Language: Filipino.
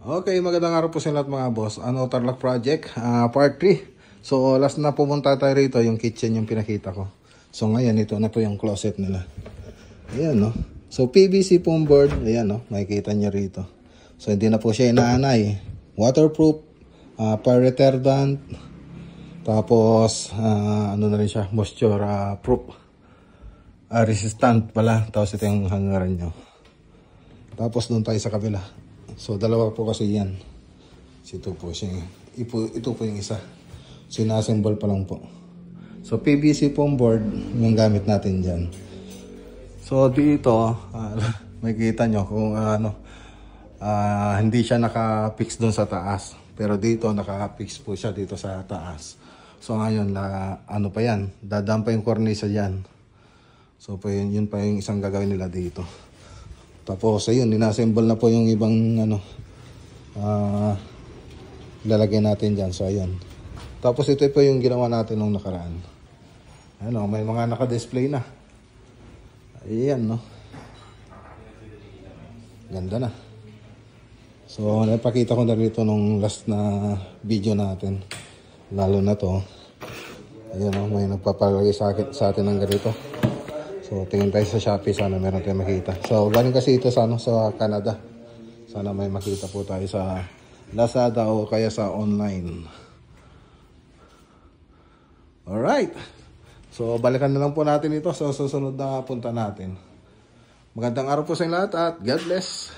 Okay, magandang araw po sa lahat mga boss. Ano, Tarlac Project, part 3. So, last na pumunta tayo rito, yung kitchen yung pinakita ko. So, ngayon, ito na po yung closet nila. Ayan, no. So, PVC foam board. Ayan, no. Makikita nyo rito. So, hindi na po siya inaanay. Waterproof, fire retardant. Tapos, ano na rin siya, moisture proof. Resistant pala. Tapos, ito yung hangaran nyo. Tapos, doon tayo sa kabila. So, dalawa po kasi yan. Ito po siya. Ito po yung isa. Sinassemble pa lang po. So, PVC foam board yung gamit natin dyan. So, dito, makikita nyo kung hindi siya naka-fix doon sa taas. Pero dito, naka-fix po siya dito sa taas. So, ngayon, ano pa yan? Dadaan pa yung cornisa dyan. So, yun pa yung isang gagawin nila dito. Tapos, ayun, inassemble na po yung ibang, lalagay natin dyan. So, ayun. Tapos, ito po yung ginawa natin nung nakaraan. Ano, may mga naka-display na. Ayan, no? Ganda na. So, napakita ko na rito nung last na video natin. Lalo na to. Ayan, no? May nagpapalagay sa atin ng ganito. So, tingin tayo sa Shopee. Sana meron tayo makita. So, galing kasi ito sa Canada. Sana may makita po tayo sa Lazada o kaya sa online. Alright. So, balikan na lang po natin ito sa susunod na punta natin. Magandang araw po sa inyo lahat at God bless.